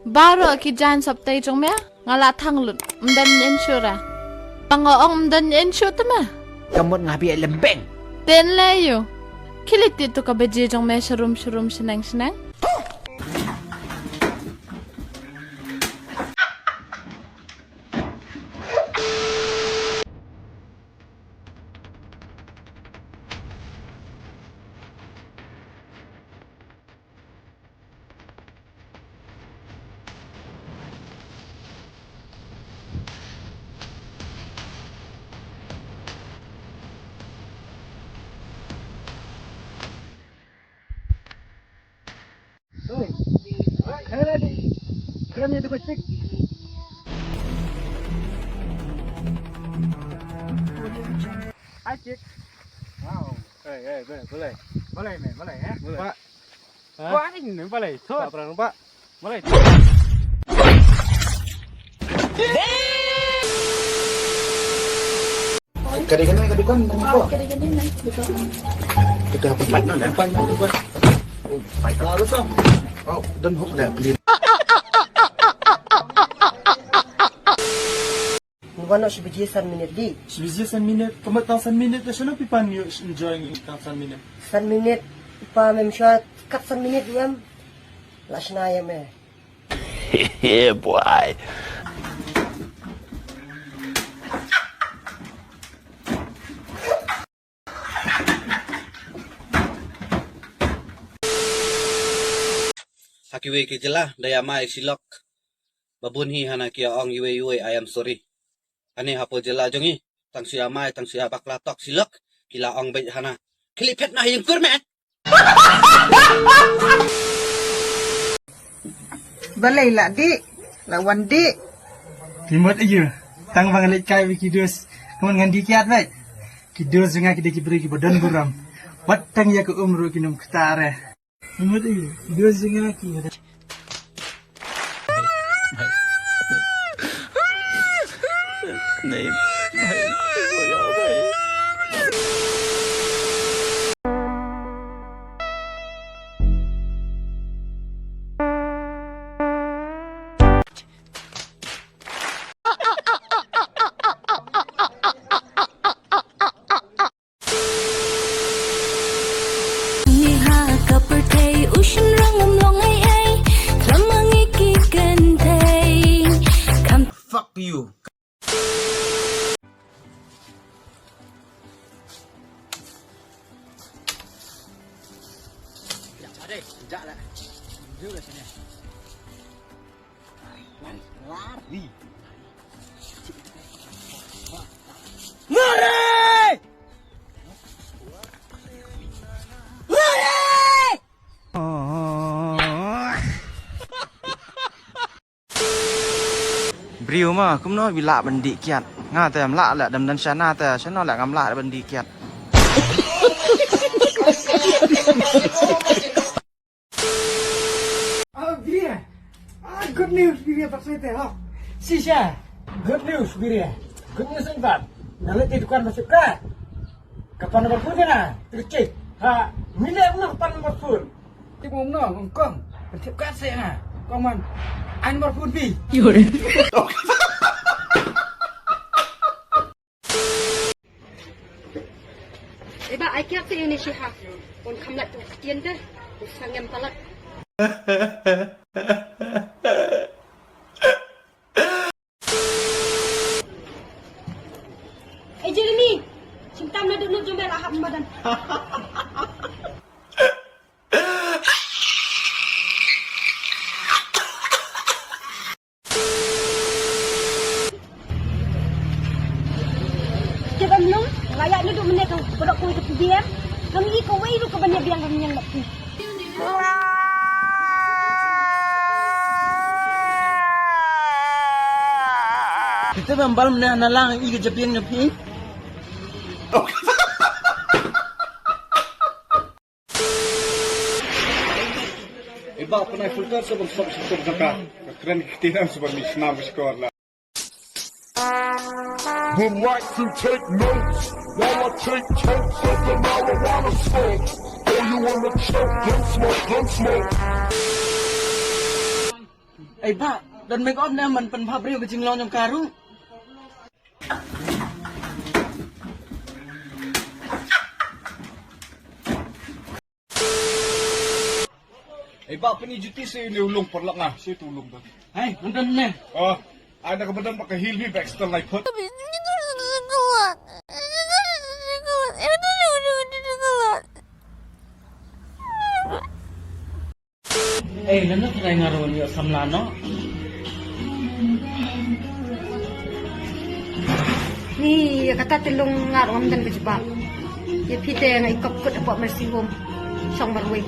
Baro ki jan saptai jong me ngala thang lut mdan insura. Pangoong mdan insur tama. Kamot ngabi ay lembeng. Ten layo. Kilit dito ka beje jong me sharum senang. Kami itu kecik. Acik. Wow. Boleh. Boleh nih, boleh ya. Boleh. Pak. Pak ini boleh. Pak pernah Pak. Boleh. Kadang-kadang kadukan kok. Kita apa panah dah panah tu buat. Oh, baik lalu tu. Oh, dan hook dah beli. Mugano sebiji 1 minit di. Sebiji 1 minit. Kamu tahu 1 minit dah sana pipan you enjoying it 1 minit. 1 minit pa memsha kat 1 minit yam. Lasna yam eh. Yeah, boy. Hakiwe ki jelah daya mai silok babunhi hana kia ong yue I am sorry ane hapo jelah jongi tang sia mai tang sia bakla tok silok kila ong be hana klipet nah yang kurme Balai lah di. Lawan di. Timot aja. Tang bang lek kai kidus. Kamu ngan dikiat baik. Kidus dengan kita beri ki badan buram. Wat tang ya ke umru kinum ketare. Timot aja. Kidus dengan ki. Name. Fuck you. Sekejap lah. Duduk kat sini. Lari. Lari! Brio mah cũng nói bị lạ bần đi kiệt nga tèm lạ lạ đầm đần chana tè chana nó lại ngắm lạ bần đi kiệt Biria. Good news Biria paksete ha. Sisha. Good news Biria. Good news entar. Nanti dukan masuk ke. Kapan nomor phone na? Tercek. Ha, milih nak kapan nomor phone. Ti ngom no ngkong. Thiệp cát xe ha. Con man. Anh nomor phone đi. Iba ai kiat sa ini siya. Kung kamlat tu katian dah. Usang yang palat. Jeremy, cinta nak duduk jumpa lahap badan. Jangan belum, layak duduk menek kau kodok kau itu diam. Kami kau wei lu kau banyak biang kami yang nak. Kita membal menalang iga japian nyapi. Iba pernah filter sebab zakah. Keren kita sebab misna berskor lah. Would like to take notes while I take totes of the marijuana smoke. Oh, you wanna choke? Gun smoke, gun smoke. Ay ba, dan make up naman panpabri yung kacing lawan yung karung. Ay ba, pinijuti sa'yo ni ulong parla nga. Siya tulong ba? Ay, nandun na. Oh, ay nakabadan makahilmi ba extra life hot? Eh, nandun tayo nga ron yung samlano. Ni kata tilong ngarong amdan ka jebak. Ya pite nga ikop kut apa masih hom. Song marwe.